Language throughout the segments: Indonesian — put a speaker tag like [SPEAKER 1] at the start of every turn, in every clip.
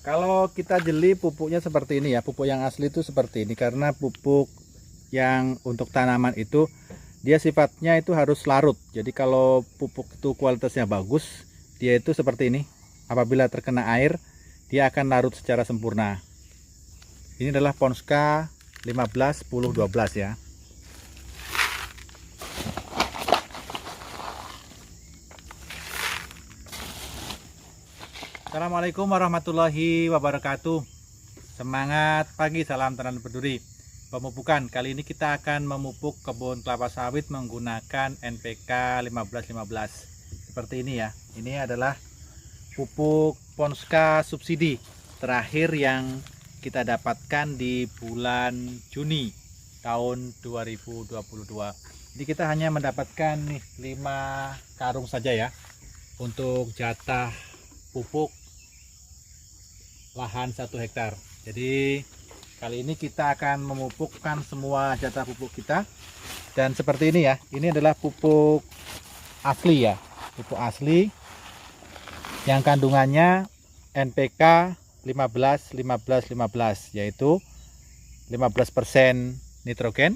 [SPEAKER 1] Kalau kita jeli pupuknya seperti ini ya, pupuk yang asli itu seperti ini karena pupuk yang untuk tanaman itu dia sifatnya itu harus larut. Jadi kalau pupuk itu kualitasnya bagus, dia itu seperti ini. Apabila terkena air, dia akan larut secara sempurna. Ini adalah Ponska 15 10 12 ya. Assalamualaikum warahmatullahi wabarakatuh. Semangat pagi, salam tanam peduli. Pemupukan kali ini kita akan memupuk kebun kelapa sawit menggunakan NPK 1515 seperti ini ya. Ini adalah pupuk Ponska subsidi terakhir yang kita dapatkan di bulan Juni tahun 2022. Jadi kita hanya mendapatkan nih 5 karung saja ya untuk jatah pupuk lahan 1 hektar. Jadi kali ini kita akan memupukkan semua jatah pupuk kita. Dan seperti ini ya, ini adalah pupuk asli ya, pupuk asli yang kandungannya NPK 15 15 15, yaitu 15% nitrogen,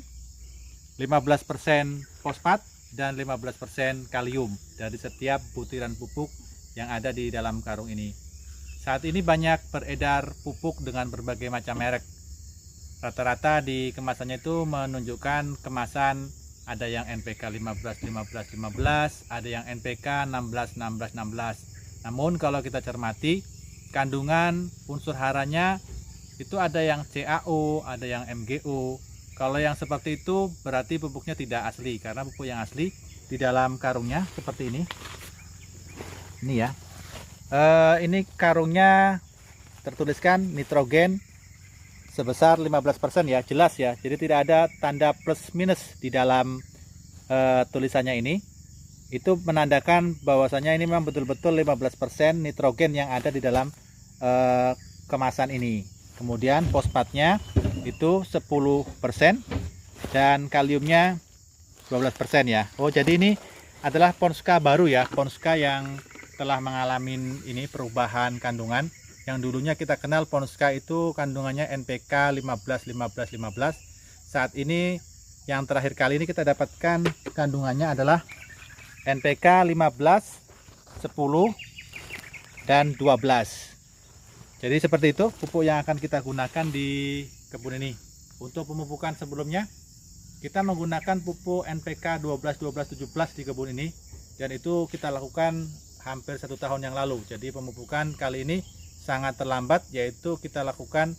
[SPEAKER 1] 15% fosfat, dan 15% kalium dari setiap butiran pupuk yang ada di dalam karung ini. Saat ini banyak beredar pupuk dengan berbagai macam merek. Rata-rata di kemasannya itu menunjukkan kemasan ada yang NPK 15 15 15, ada yang NPK 16 16 16. Namun kalau kita cermati kandungan unsur haranya itu ada yang CaO, ada yang MgO. Kalau yang seperti itu berarti pupuknya tidak asli, karena pupuk yang asli di dalam karungnya seperti ini. Ini ya. Ini karungnya tertuliskan nitrogen sebesar 15% ya, jelas ya. Jadi tidak ada tanda plus minus di dalam tulisannya ini. Itu menandakan bahwasanya ini memang betul-betul 15% nitrogen yang ada di dalam kemasan ini. Kemudian fosfatnya itu 10% dan kaliumnya 12% ya. Oh, jadi ini adalah Ponska baru ya, Ponska yang telah mengalami ini perubahan kandungan. Yang dulunya kita kenal Ponska itu kandungannya NPK 15 15 15. Saat ini yang terakhir kali ini kita dapatkan kandungannya adalah NPK 15 10 dan 12. Jadi seperti itu pupuk yang akan kita gunakan di kebun ini. Untuk pemupukan sebelumnya kita menggunakan pupuk NPK 12 12 17 di kebun ini, dan itu kita lakukan hampir 1 tahun yang lalu. Jadi pemupukan kali ini sangat terlambat, yaitu kita lakukan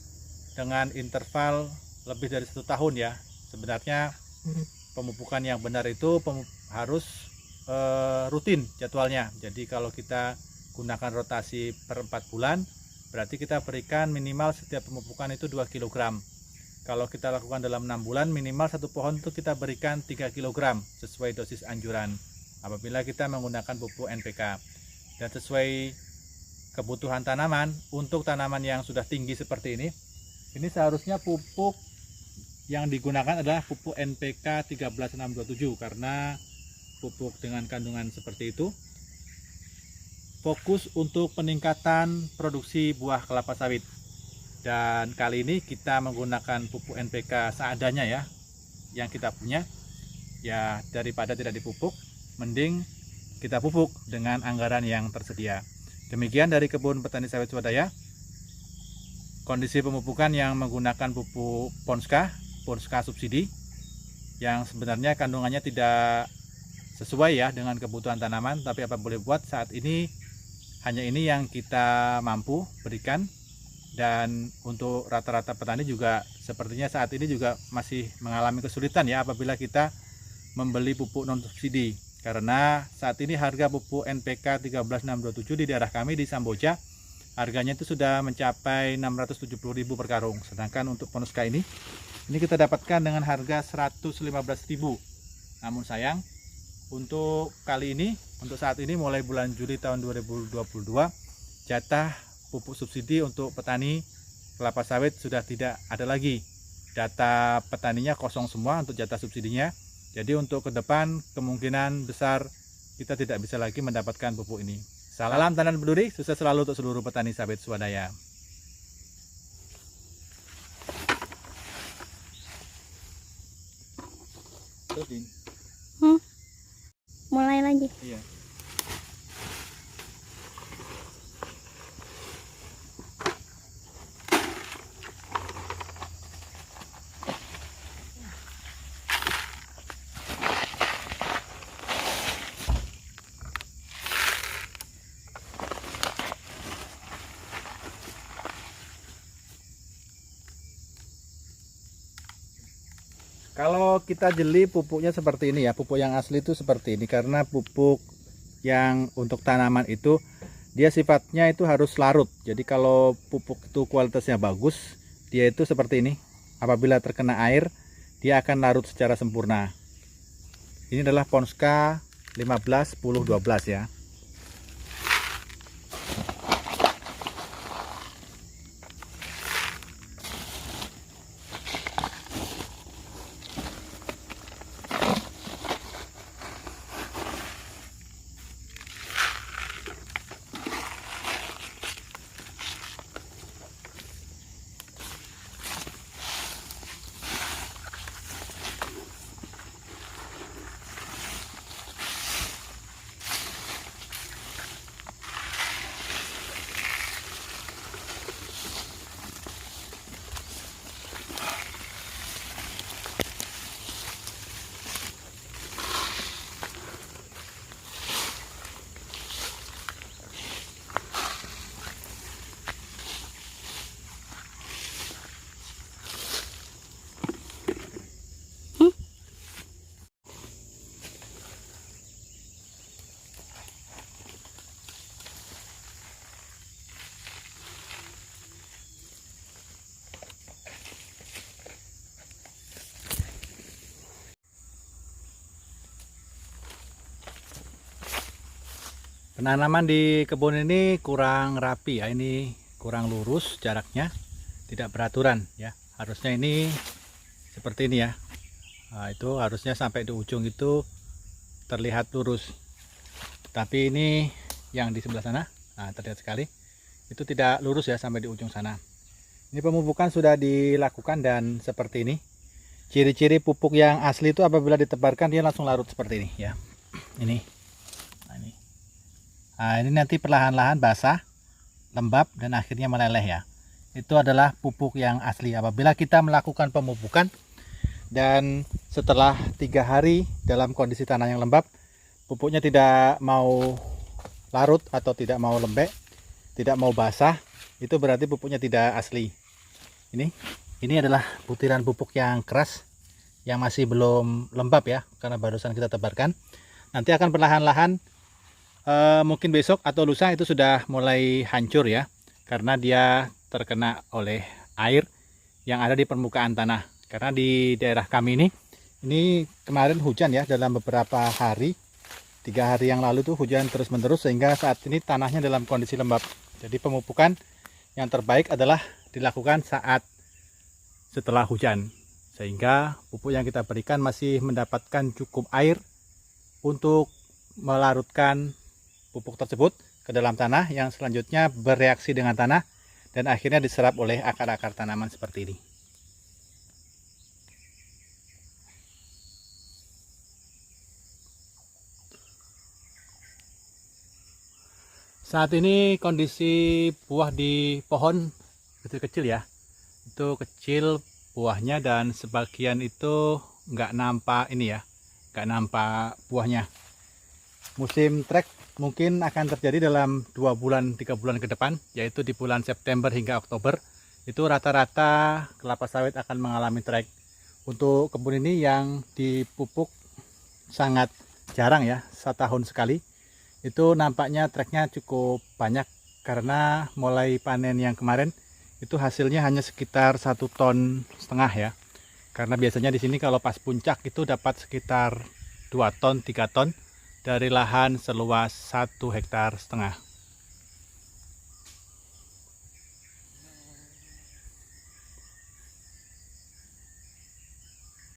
[SPEAKER 1] dengan interval lebih dari 1 tahun ya. Sebenarnya pemupukan yang benar itu harus rutin jadwalnya. Jadi kalau kita gunakan rotasi per 4 bulan, berarti kita berikan minimal setiap pemupukan itu 2 kg. Kalau kita lakukan dalam 6 bulan, minimal 1 pohon itu kita berikan 3 kg sesuai dosis anjuran apabila kita menggunakan pupuk NPK. Dan sesuai kebutuhan tanaman, untuk tanaman yang sudah tinggi seperti ini seharusnya pupuk yang digunakan adalah pupuk NPK 13627, karena pupuk dengan kandungan seperti itu fokus untuk peningkatan produksi buah kelapa sawit. Dan kali ini kita menggunakan pupuk NPK seadanya ya, yang kita punya ya. Daripada tidak dipupuk, mending kita pupuk dengan anggaran yang tersedia. Demikian dari kebun petani sawit swadaya. Kondisi pemupukan yang menggunakan pupuk Ponska subsidi yang sebenarnya kandungannya tidak sesuai ya dengan kebutuhan tanaman, tapi apa boleh buat, saat ini hanya ini yang kita mampu berikan. Dan untuk rata-rata petani juga sepertinya saat ini juga masih mengalami kesulitan ya apabila kita membeli pupuk non subsidi, karena saat ini harga pupuk NPK 13627 di daerah kami di Samboja harganya itu sudah mencapai 670.000 per karung. Sedangkan untuk Ponska ini kita dapatkan dengan harga 115.000. Namun sayang, untuk kali ini, untuk saat ini mulai bulan Juli tahun 2022, jatah pupuk subsidi untuk petani kelapa sawit sudah tidak ada lagi. Data petaninya kosong semua untuk jatah subsidinya. Jadi untuk ke depan kemungkinan besar kita tidak bisa lagi mendapatkan pupuk ini. Salam tanam peduli, sukses selalu untuk seluruh petani sawit swadaya. Terus Din.
[SPEAKER 2] Mulai lagi.
[SPEAKER 1] Iya. Kalau kita jeli pupuknya seperti ini ya, pupuk yang asli itu seperti ini, karena pupuk yang untuk tanaman itu dia sifatnya itu harus larut. Jadi kalau pupuk itu kualitasnya bagus, dia itu seperti ini. Apabila terkena air, dia akan larut secara sempurna. Ini adalah Ponska 15 10 12 ya. Penanaman di kebun ini kurang rapi ya, ini kurang lurus jaraknya, tidak beraturan ya. Harusnya ini seperti ini ya. Nah, itu harusnya sampai di ujung itu terlihat lurus. Tapi ini yang di sebelah sana, nah terlihat sekali, itu tidak lurus ya sampai di ujung sana. Ini pemupukan sudah dilakukan dan seperti ini. Ciri-ciri pupuk yang asli itu apabila ditebarkan dia langsung larut seperti ini ya. Ini. Nah, ini nanti perlahan-lahan basah, lembab, dan akhirnya meleleh ya. Itu adalah pupuk yang asli. Apabila kita melakukan pemupukan dan setelah 3 hari dalam kondisi tanah yang lembab, pupuknya tidak mau larut atau tidak mau lembek, tidak mau basah, itu berarti pupuknya tidak asli. Ini adalah butiran pupuk yang keras, yang masih belum lembab ya, karena barusan kita tebarkan. Nanti akan perlahan-lahan mungkin besok atau lusa itu sudah mulai hancur ya, karena dia terkena oleh air yang ada di permukaan tanah. Karena di daerah kami ini kemarin hujan ya, dalam beberapa hari, 3 hari yang lalu tuh hujan terus menerus, sehingga saat ini tanahnya dalam kondisi lembab. Jadi pemupukan yang terbaik adalah dilakukan saat setelah hujan, sehingga pupuk yang kita berikan masih mendapatkan cukup air untuk melarutkan pupuk tersebut ke dalam tanah, yang selanjutnya bereaksi dengan tanah dan akhirnya diserap oleh akar-akar tanaman seperti ini. Saat ini kondisi buah di pohon kecil-kecil ya, itu kecil buahnya, dan sebagian itu nggak nampak ini ya, nggak nampak buahnya. Musim trek mungkin akan terjadi dalam 2 bulan 3 bulan ke depan, yaitu di bulan September hingga Oktober. Itu rata-rata kelapa sawit akan mengalami trek. Untuk kebun ini yang dipupuk sangat jarang ya, setahun sekali. Itu nampaknya treknya cukup banyak, karena mulai panen yang kemarin itu hasilnya hanya sekitar 1,5 ton ya. Karena biasanya di sini kalau pas puncak itu dapat sekitar 2 ton 3 ton dari lahan seluas 1,5 hektar.